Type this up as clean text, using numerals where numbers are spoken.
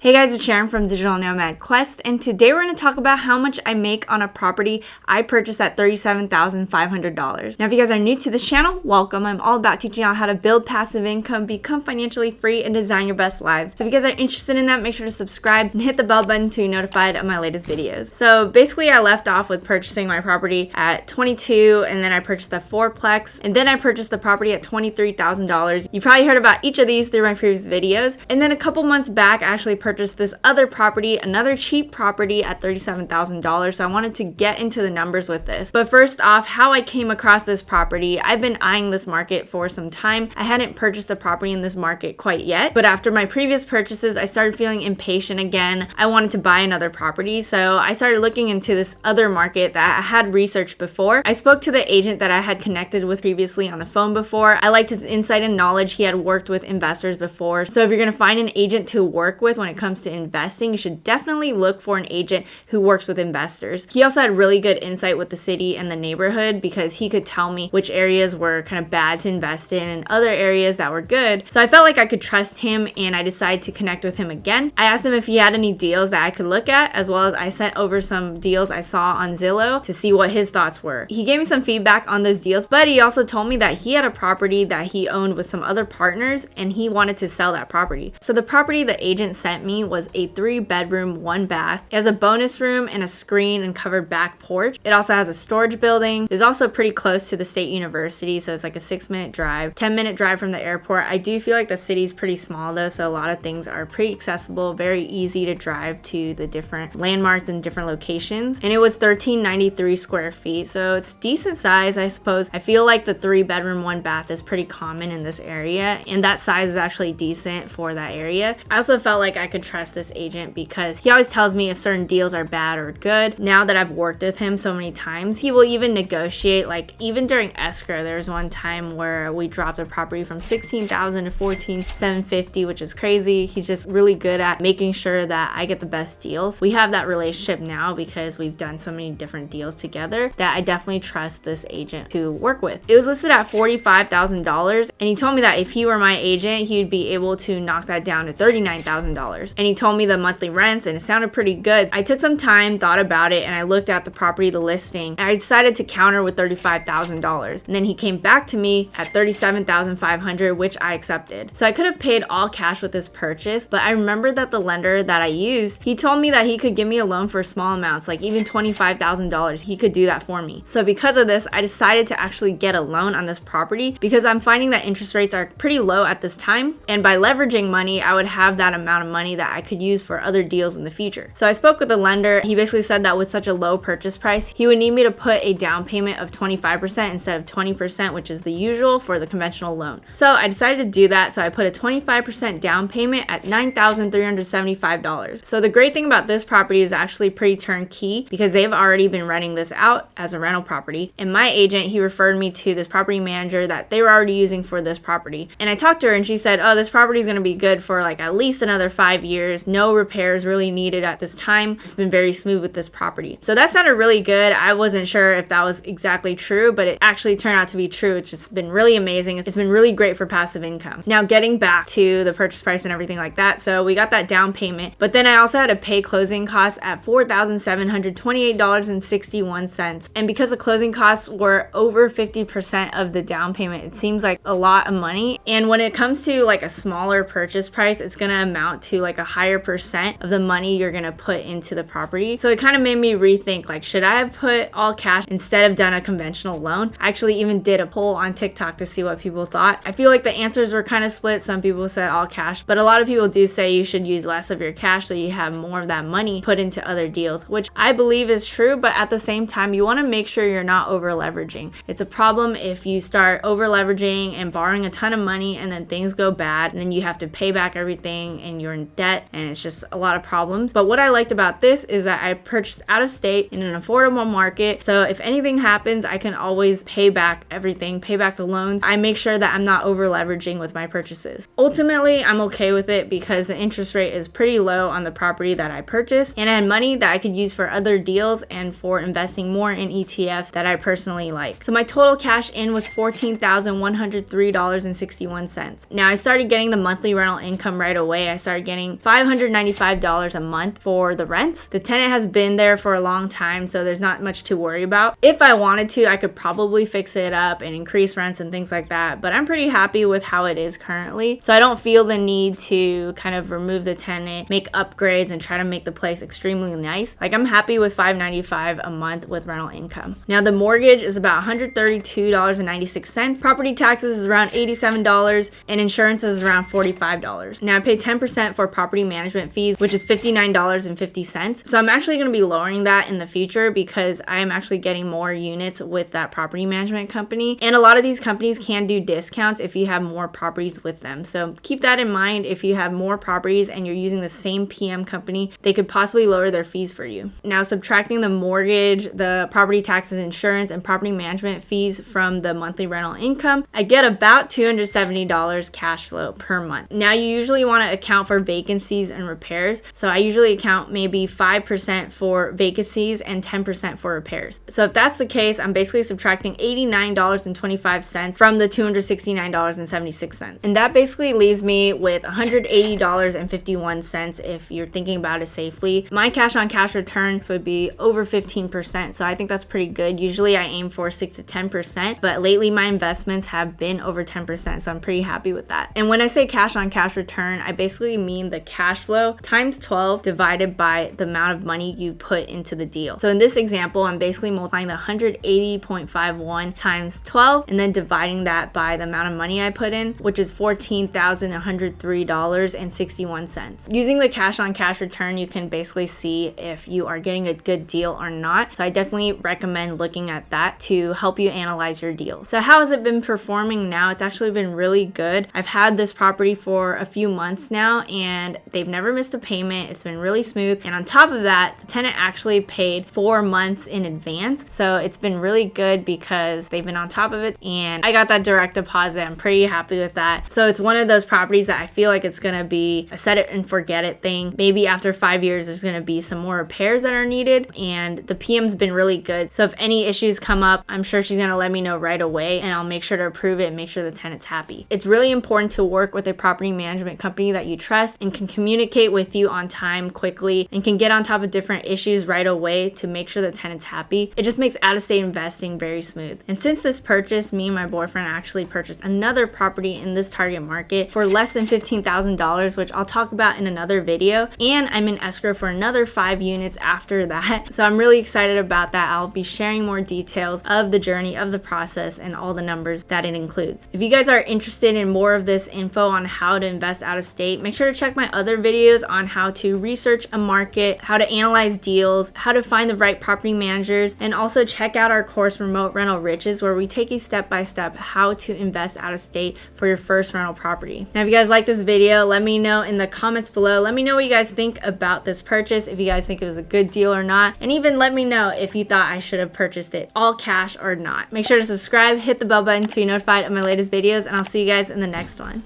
Hey guys, it's Sharon from Digital Nomad Quest, and today we're going to talk about how much I make on a property I purchased at $37,500. Now, if you guys are new to this channel, welcome. I'm all about teaching y'all how to build passive income, become financially free, and design your best lives. So if you guys are interested in that, make sure to subscribe and hit the bell button to be notified of my latest videos. So basically, I left off with purchasing my property at $22,000, and then I purchased the fourplex, and then I purchased the property at $23,000. You probably heard about each of these through my previous videos. And then a couple months back, I actually purchased this other property, another cheap property at $37,000. So I wanted to get into the numbers with this. But first off, how I came across this property, I've been eyeing this market for some time. I hadn't purchased a property in this market quite yet, but after my previous purchases, I started feeling impatient again. I wanted to buy another property, so I started looking into this other market that I had researched before. I spoke to the agent that I had connected with previously on the phone before. I liked his insight and knowledge. He had worked with investors before. So if you're going to find an agent to work with when it comes to investing, you should definitely look for an agent who works with investors. He also had really good insight with the city and the neighborhood because he could tell me which areas were kind of bad to invest in and other areas that were good. So I felt like I could trust him, and I decided to connect with him again. I asked him if he had any deals that I could look at, as well as I sent over some deals I saw on Zillow to see what his thoughts were. He gave me some feedback on those deals, but he also told me that he had a property that he owned with some other partners and he wanted to sell that property. So the property the agent sent me was a 3-bedroom, 1-bath. It has a bonus room and a screen and covered back porch. It also has a storage building. It's also pretty close to the state university, so it's like a 6-minute drive, 10-minute drive from the airport. I do feel like the city's pretty small though, so a lot of things are pretty accessible, very easy to drive to the different landmarks and different locations. And it was 1,393 square feet, so it's decent size, I suppose. I feel like the 3-bedroom, 1-bath is pretty common in this area, and that size is actually decent for that area. I also felt like I could trust this agent because he always tells me if certain deals are bad or good. Now that I've worked with him so many times, he will even negotiate. Like even during escrow, there was one time where we dropped a property from $16,000 to $14,750, which is crazy. He's just really good at making sure that I get the best deals. We have that relationship now because we've done so many different deals together that I definitely trust this agent to work with. It was listed at $45,000, and he told me that if he were my agent, he would be able to knock that down to $39,000. And he told me the monthly rents, and it sounded pretty good. I took some time, thought about it, and I looked at the property, the listing, and I decided to counter with $35,000. And then he came back to me at $37,500, which I accepted. So I could have paid all cash with this purchase, but I remembered that the lender that I used, he told me that he could give me a loan for small amounts, like even $25,000. He could do that for me. So because of this, I decided to actually get a loan on this property because I'm finding that interest rates are pretty low at this time. And by leveraging money, I would have that amount of money that I could use for other deals in the future. So I spoke with the lender. He basically said that with such a low purchase price, he would need me to put a down payment of 25% instead of 20%, which is the usual for the conventional loan. So I decided to do that. So I put a 25% down payment at $9,375. So the great thing about this property is actually pretty turnkey because they've already been renting this out as a rental property. And my agent, he referred me to this property manager that they were already using for this property. And I talked to her and she said, oh, this property is going to be good for like at least another 5 years. No repairs really needed at this time. It's been very smooth with this property. So that sounded really good. I wasn't sure if that was exactly true, but it actually turned out to be true. It's just been really amazing. It's been really great for passive income. Now getting back to the purchase price and everything like that. So we got that down payment, but then I also had to pay closing costs at $4,728.61. And because the closing costs were over 50% of the down payment, it seems like a lot of money. And when it comes to like a smaller purchase price, it's going to amount to like a higher percent of the money you're going to put into the property. So it kind of made me rethink, like, should I have put all cash instead of done a conventional loan? I actually even did a poll on TikTok to see what people thought. I feel like the answers were kind of split. Some people said all cash, but a lot of people do say you should use less of your cash so you have more of that money put into other deals, which I believe is true, but at the same time, you want to make sure you're not over leveraging. It's a problem if you start over leveraging and borrowing a ton of money and then things go bad and then you have to pay back everything and you're in debt and it's just a lot of problems. But what I liked about this is that I purchased out of state in an affordable market. So if anything happens, I can always pay back everything, pay back the loans. I make sure that I'm not over leveraging with my purchases. Ultimately, I'm okay with it because the interest rate is pretty low on the property that I purchased, and I had money that I could use for other deals and for investing more in ETFs that I personally like. So my total cash in was $14,103.61. Now I started getting the monthly rental income right away. I started getting paying $595 a month for the rents. The tenant has been there for a long time, so there's not much to worry about. If I wanted to, I could probably fix it up and increase rents and things like that, but I'm pretty happy with how it is currently. So I don't feel the need to kind of remove the tenant, make upgrades, and try to make the place extremely nice. Like, I'm happy with $595 a month with rental income. Now the mortgage is about $132.96. Property taxes is around $87, and insurance is around $45. Now I pay 10% for property management fees, which is $59.50. So I'm actually going to be lowering that in the future because I'm actually getting more units with that property management company. And a lot of these companies can do discounts if you have more properties with them. So keep that in mind. If you have more properties and you're using the same PM company, they could possibly lower their fees for you. Now, subtracting the mortgage, the property taxes, insurance, and property management fees from the monthly rental income, I get about $270 cash flow per month. Now, you usually want to account for vacancies and repairs. So I usually account maybe 5% for vacancies and 10% for repairs. So if that's the case, I'm basically subtracting $89.25 from the $269.76. And that basically leaves me with $180.51 if you're thinking about it safely. My cash on cash returns would be over 15%. So I think that's pretty good. Usually I aim for 6 to 10%, but lately my investments have been over 10%. So I'm pretty happy with that. And when I say cash on cash return, I basically mean the cash flow times 12 divided by the amount of money you put into the deal. So in this example, I'm basically multiplying the 180.51 times 12 and then dividing that by the amount of money I put in, which is $14,103.61. Using the cash on cash return, you can basically see if you are getting a good deal or not. So I definitely recommend looking at that to help you analyze your deal. So how has it been performing now? It's actually been really good. I've had this property for a few months now and they've never missed a payment. It's been really smooth. And on top of that, the tenant actually paid 4 months in advance. So it's been really good because they've been on top of it and I got that direct deposit. I'm pretty happy with that. So it's one of those properties that I feel like it's going to be a set it and forget it thing. Maybe after 5 years, there's going to be some more repairs that are needed and the PM's been really good. So if any issues come up, I'm sure she's going to let me know right away and I'll make sure to approve it and make sure the tenant's happy. It's really important to work with a property management company that you trust and can communicate with you on time quickly and can get on top of different issues right away to make sure the tenant's happy. It just makes out-of-state investing very smooth. And since this purchase, me and my boyfriend actually purchased another property in this target market for less than $15,000, which I'll talk about in another video. And I'm in escrow for another 5 units after that. So I'm really excited about that. I'll be sharing more details of the journey, of the process, and all the numbers that it includes. If you guys are interested in more of this info on how to invest out of state, make sure to check my other videos on how to research a market, how to analyze deals, how to find the right property managers, and also check out our course Remote Rental Riches, where we take you step by step how to invest out of state for your first rental property. Now, if you guys like this video, let me know in the comments below. Let me know what you guys think about this purchase, if you guys think it was a good deal or not, and even let me know if you thought I should have purchased it all cash or not. Make sure to subscribe, hit the bell button to be notified of my latest videos, and I'll see you guys in the next one.